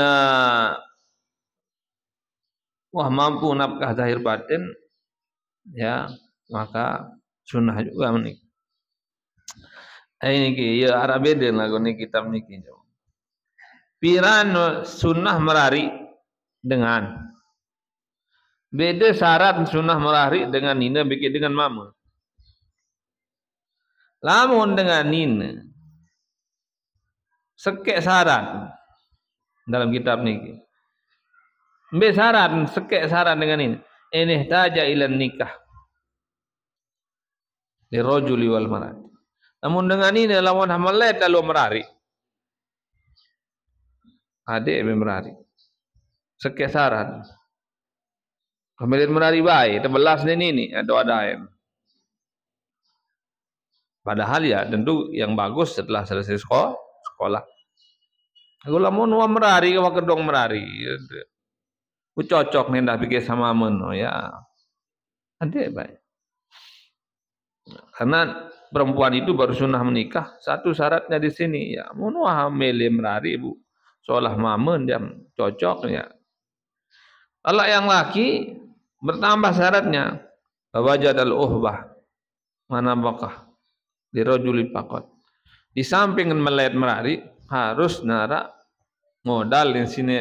wah mampu nafkah zahir batin, ya maka sunnah juga menikah. Ini ki ya arab beda lagu ni kitab niki. Piran sunnah merari dengan beda syarat sunnah merari dengan nina bikin dengan mama. Lamun dengan nina sekek syarat dalam kitab niki. Ambil syarat sekek syarat dengan ini. Ini taja ilan nikah li rajuli wal mar'ati. Namun dengan ini lawan hamalat lalu merari. Adik merari. Sekek syarat. Kemudian merari baik, terbelas ini ada yang. Padahal ya tentu yang bagus setelah selesai sekolah. Aku lamun wa merari wa kedong merari. Ku cocok nih dah pikir sama men ya. Adik baik. Karena perempuan itu baru sunnah menikah, satu syaratnya di sini ya mun wa hamil merari Bu. Seolah mamen jam cocok ya. Kalau yang laki bertambah syaratnya wajad al-uhbah manabakah di rajuli faqat. Di samping melihat merari harus nara modal di sini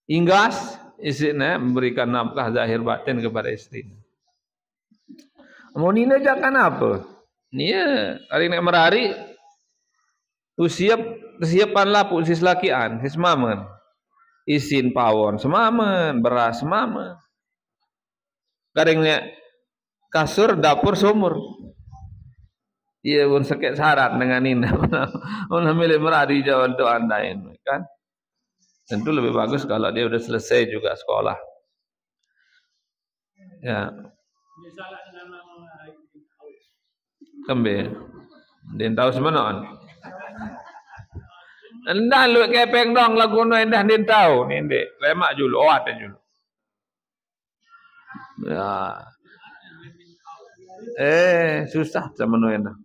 inggas isinya memberikan nafkah zahir batin kepada istri. Mau nina jangan apa? Nia hari nak merari kesiapan lapuk sis lakian, sis mamen. Isin pawon semamen, beras semamen. Garingnya kasur dapur sumur. Ia pun sakit syarat dengan ini. Orang milik meradi jauh untuk anda ini, kan? Tentu lebih bagus kalau dia sudah selesai juga sekolah. Ya. Kembali. Dia tahu sebenarnya. Anda lu kepeng dong lagu no endah dia tahu ni ndek. Lemak julu, awat julu. Ya. Susah sama no endah.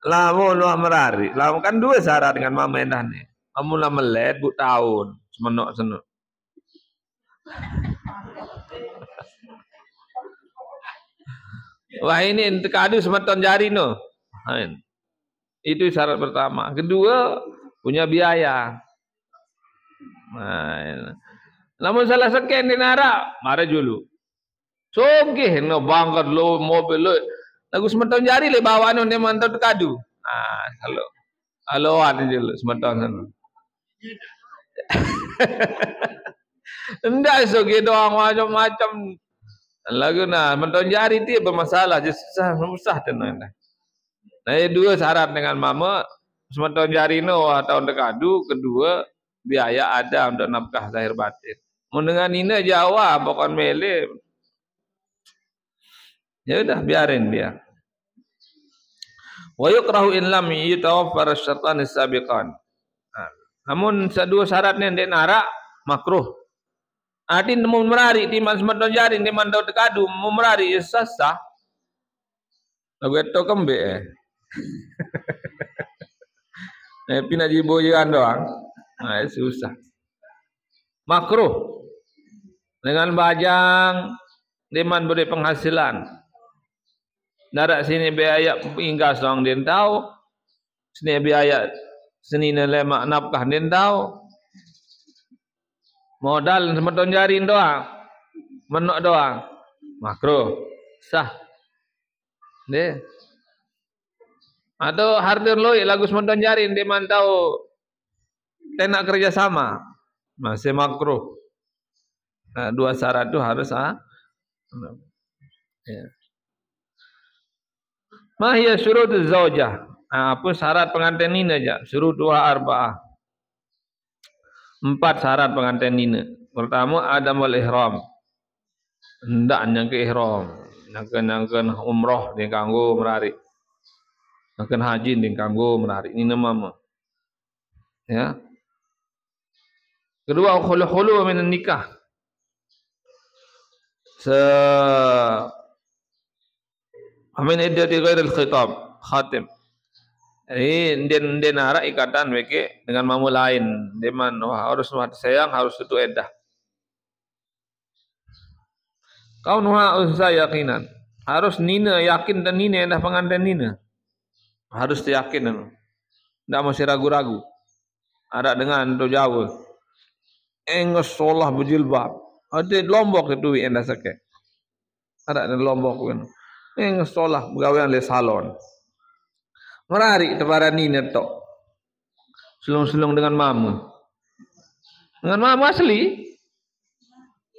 Lamun lu merari, lamun kan dua syarat dengan mama endah ni. Kamu lah melet bu tahun, semenok senuk. Wah ini tekadu semeton jari no. Itu syarat pertama. Kedua punya biaya. Namun salah seken di nara, mari dulu. Sogeh no bangkat lo mobil lo. Lagu semeton jari le bawa no ne mantau tekadu. Halo ada dulu semeton sana. Enggak sogeh doang macam-macam. Lagu na menton jari dia bermasalah, susah tenang. Nah, dua syarat dengan mama, menton jari no tahun dekadu, kedua biaya ada untuk nafkah zahir batin. Mun dengan ini Jawa bukan mele. Ya udah biarin dia. Wa yukrahu in lam yatawaffar asy-syartan as-sabiqan. Namun dua syaratnya ndek nara makruh. Adi nemu merari di mas menton jari di mandau tekadu mau merari sah. Lagu itu kembe. Pina jibo jangan doang. Susah. Makruh. Dengan bajang deman beri penghasilan. Darat sini biaya hingga song dia tahu. Sini biaya sini lemak nafkah dia tahu. Modal semeton jarin doang. Menok doang. Makro. Sah. Dia. Atau harta loi lagu semeton jarin dia man tahu. Kita nak kerja sama. Masih makro. Nah, dua syarat itu harus ya. Mahia syurutuz zaujah. Apa syarat pengantin nina aja? Syurutuha arba'ah. 4 syarat pengantin nina. Pertama adamul ihram. Hendak yang ke ihram. Yang umrah dia kanggo menarik. Yang haji dia kanggo menarik. Nina mama. Ya. Kedua khulu min nikah. Amin iddati ghairil khitab khatim. Dia narak ikatan mereka dengan mamu lain. Dia harus sayang, harus itu edah. Kau nuha usah yakinan. Harus nina yakin dan nina dah pengantin nina. Harus yakin. Tidak mesti ragu-ragu. Ada dengan tu jauh. Enggak solah berjilbab. Ada Lombok itu yang dah sakit. Ada di Lombok kan. Enggak solah bergawean di salon. Merari tepara nina tok. Selong-selong dengan mama. Dengan mama asli.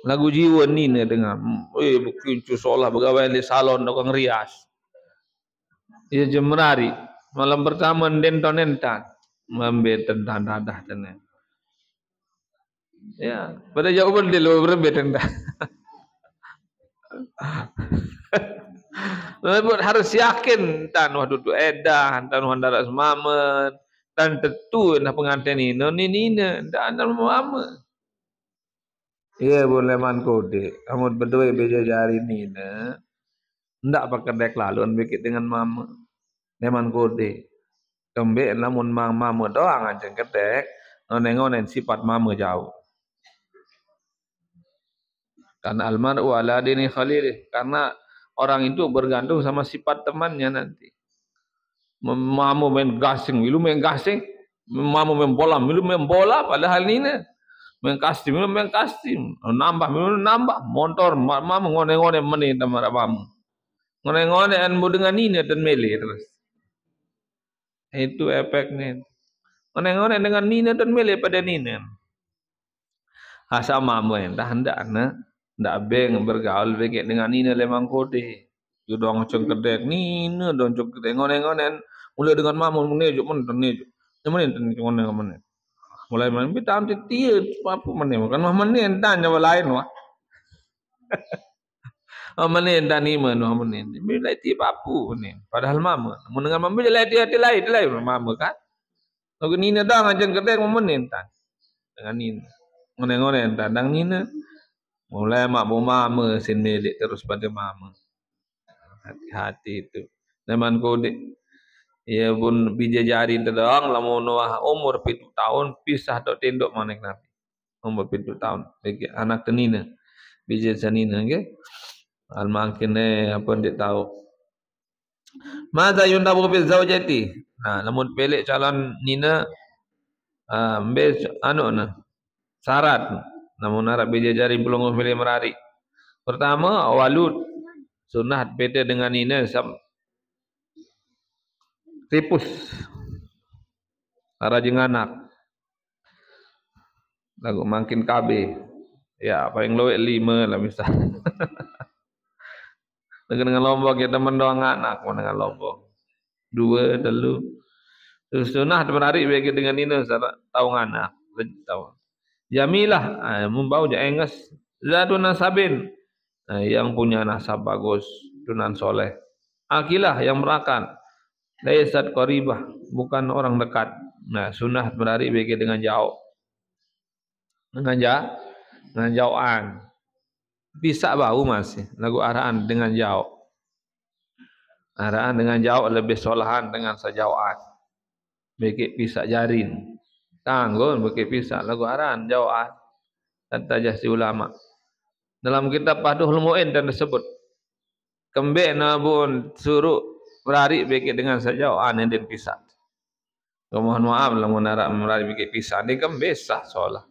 Lagu jiwa nina dengan bukincu solah bergawean di salon dokang rias. Ia jemerari malam pertama denton-dentan mambe tentang dadah tenan. Ya, pada jawaban dia lo berbe tentang. Lebut harus yakin tan waktu tu edah tan handara semamen tan tentu nah pengantin ini nina dan mama. Iya boleh man kode. Kamu berdua beja jari nina. Ndak pakai dek laluan bikin dengan mama. Neman kode. Kembali namun mama doang aja kedek. Ngonen-ngonen sifat mama jauh. Karena almar'u ala dini khalilih. Karena orang itu bergantung sama sifat temannya nanti. Mama main gasing, milu main gasing. Mama main bola, milu main bola. Padahal ini main kastim, milu main kastim. Nambah, milu nambah. Motor, mama ngonen-ngonen menit sama mama. Ngonen-ngonen dengan ini dan mele terus. Itu efeknya. Ngonen-ngonen dengan nina dan mele pada nina. Asa mama yang dah hendak na. Ndak beng bergaul begit dengan nina lemang kode. Yo dong ceng kedek nina dong ceng kedek ngonen-ngonen mulai dengan mama menejuk menejuk. Yang ngonen-ngonen. Mulai main bitam titir apa meneh kan mah meneh tanya lain wah. Meneh tani mano meneh. Bila ti papu meneh. Padahal mama mun dengan mama jelai hati lain mama kan. Lagu nina dong ceng kedek meneh tan. Dengan nina. Ngonen-ngonen tandang nina. Mulai mak mama sini terus pada mama. Hati-hati itu. Zaman kode. Ya pun bija jari terang lamun umur 7 tahun pisah tok tendok manek nabi. Umur 7 tahun. Bagi anak tenina. Bija sanina nggih. Almakin apa ndak tahu. Madza yundabu bil zaujati. Nah, lamun pelik calon nina ambil anu nah. Syarat. Namun harap bija jari belum milih merari. Pertama walud sunat beda dengan ini tipus rajin anak. Lagu makin KB. Ya paling lowe 5 lah misal. Dengan Lombok kita mendoang anak dengan Lombok. 2 dulu. Sunat merari bagi dengan ini tahu anak. Tahu. Jamilah membau enges zadun nasabin yang punya nasab bagus tunan soleh. Akilah yang merakan laisat qaribah bukan orang dekat. Nah sunah berari bagi dengan jauh. Dengan jauhan. Bisa bau masih lagu arahan dengan jauh. Arahan dengan jauh lebih solahan dengan sejauhan. Bagi bisa jarin. Tanggung bagi pisah lagu aran jauh kata jasi ulama Dalam kitab Fathul Mu'in dan disebut kembek nabun suruh berari bikin dengan saja an yang pisah. Mohon maaf lah menara berari bikin pisah ni kembek sah solah.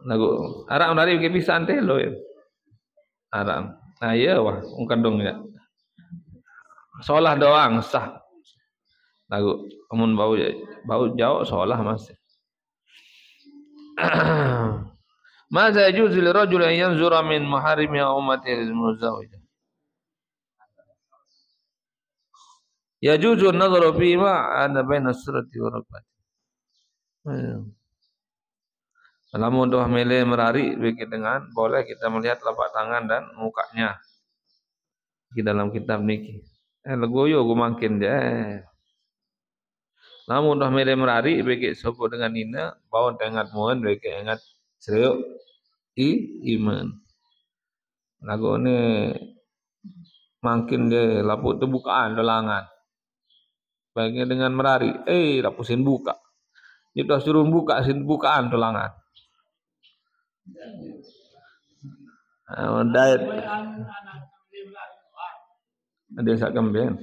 Lagu arang berari bikin pisah ante lo ya. Arang. Nah iya wah kandung ya. Solah doang sah. Lagu amun bau jauh solah masih. Masa yajuzu lirajul an yanzura min maharimi ummatihi al-muzawwijah. Yajuzu an-nadharu fi ma ana baina as-surati wa rukbati. Lamun doa mele merari begitu dengan boleh kita melihat telapak tangan dan mukanya di dalam kitab niki. Legoyo gue makin dia. Lamun doa mele merari begitu sopo dengan nina bawon tengat mohon begitu ingat serius iman. Lagu ni makin dia laput tu bukaan dolangan. Baiknya dengan merari, lapusin buka. Dia dah suruh buka, bukaan dolangan. Diet. Ada sak kembang.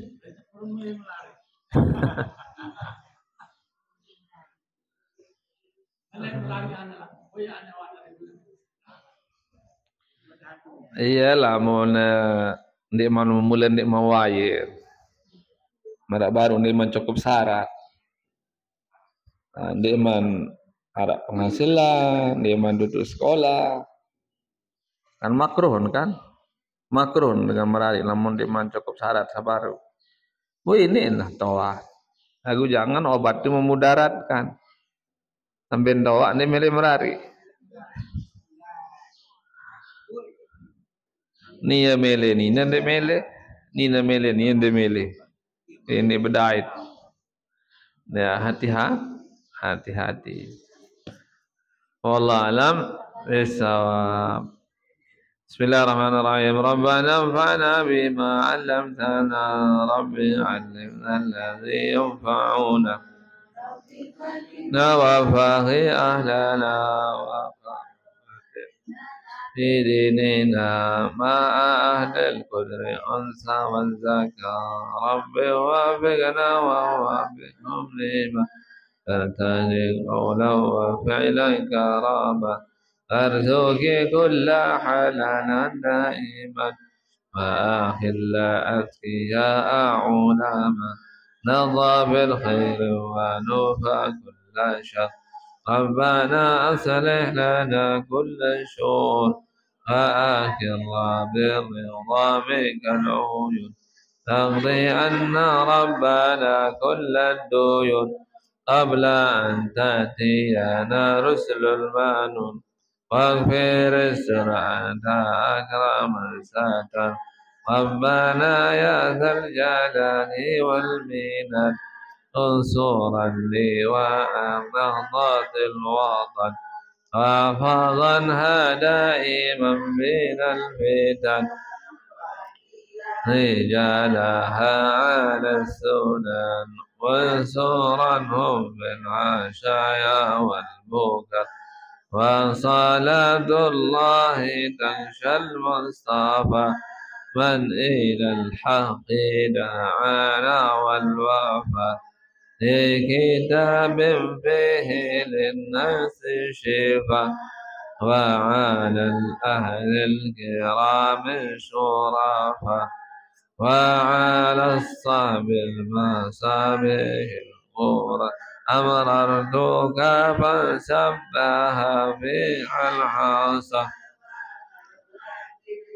Iyalah mun ndik mau mula ndik mau wae. Marak baru ndik mencukup syarat. Ndik man harap penghasilan, ndik man duduk sekolah. Kan makruh kan? Makruh dengan merari namun ndik man cukup syarat sabaru. Ini lah toa. Aku jangan obat itu memudaratkan. Sambil toa ndik milih merari. Ni mele ni ndak mele, ni mele ni ndak mele. Ini berdait. Ya hati-hati. Wallahu alam bisawab. Bismillahirrahmanirrahim. Rabbana anfa'na bima 'allamtana. Rabbi 'allimna alladhi yanfa'una. Nawafahi ahlana wa في ديننا مع أهل القدر أنثى والذكر رب وفقنا ووفقهم لما ترتدي قولا وفعلا كرامة أرجوك كل حلالا دائما وآخر لا أتقياء علما نضى بالخير ونوفى كل شر ربنا أصلح لنا كل الشؤون وآخرها بالرضا منك العيون تقضي عنا ربنا كل الديون قبل أن تأتينا رسل المنون واغفر السرعة أكرم الساتر ربنا يا ذا الجلال والمنن انصرا لي وأنهضت الوطن وحفظنها دائما من الفتن رجالها على السنن وانصرنهم بالعشايا والبكر وصلاة الله تنشى المصطفى من إلى الحق دعانا والوفا في كتاب فيه للناس شفاء وعلى الأهل الكرام شرفاء وعلى الصحب المصابيح الغورة أمررتك فسبها في الحصى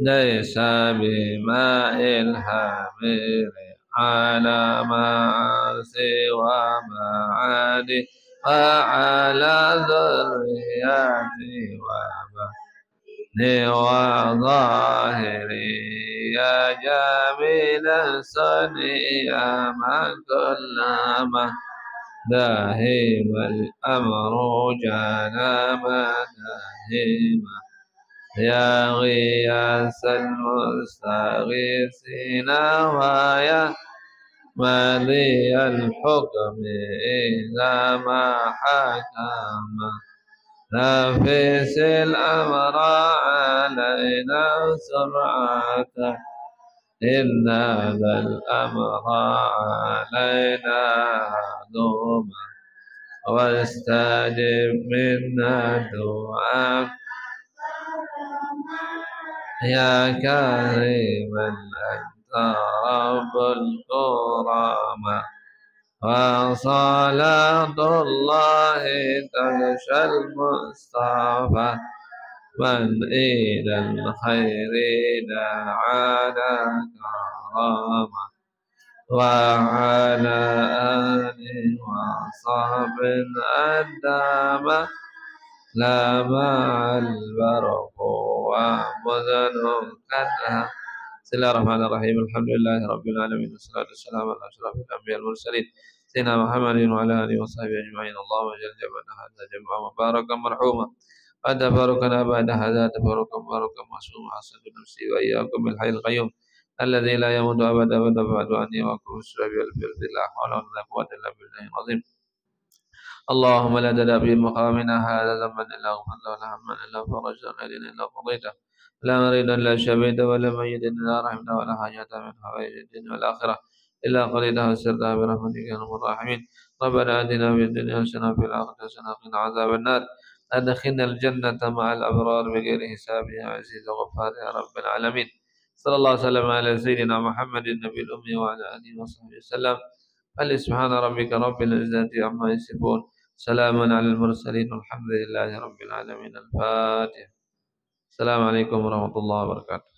ليس بماء الحمير على معاصي ومعادي وعلى ذرياتي وبني وظاهري يا جميل الصني يا من كلما داهم الأمر جنما داهما يا غياث المستغيثين ويا مالي الحكم إذا ما حكم نفس الأمر علينا سرعة إن ذا الأمر علينا دوما واستجب منا دعاء يا كريما أنت رب الكرامة وصلاة الله تغشى المصطفى من إلى الخير دعانا كرامة وعلى آله وصحبه الدامة لا مع البرق ومذن كدها. بسم الله الرحمن الرحيم. الحمد لله رب العالمين والصلاة والسلام على أشرف الأنبياء المرسلين سيدنا محمد وعلى آله وصحبه أجمعين. اللهم اجعل جمعنا هذا جمعا مباركا مرحوما وتفرقنا بعد هذا تفرقا مباركا معصوما. حسن نفسي وإياكم بالحي القيوم الذي لا يموت أبدا بعد عني وأكون السبب والفرد. لا حول ولا قوة إلا بالله العظيم. اللهم لا تدع في مقامنا هذا ذنبا إلا غفرته ولا هما إلا فرجته ولا دينا إلا قضيته لا مريضا إلا شفيته ولا ميتا إلا رحمته ولا حاجة من حوائج الدنيا والآخرة إلا قضيتها وسرتها برحمتك يا أرحم الراحمين. ربنا آتنا في الدنيا حسنة وفي الآخرة حسنة وقنا عذاب النار. أدخلنا الجنة مع الأبرار بغير حساب يا عزيز وغفار يا رب العالمين. صلى الله وسلم على سيدنا محمد النبي الأمي وعلى آله وصحبه وسلم. سبحان ربك رب العزة عما يصفون سلام على المرسلين والحمد لله رب العالمين. الفاتح. السلام عليكم ورحمة الله وبركاته.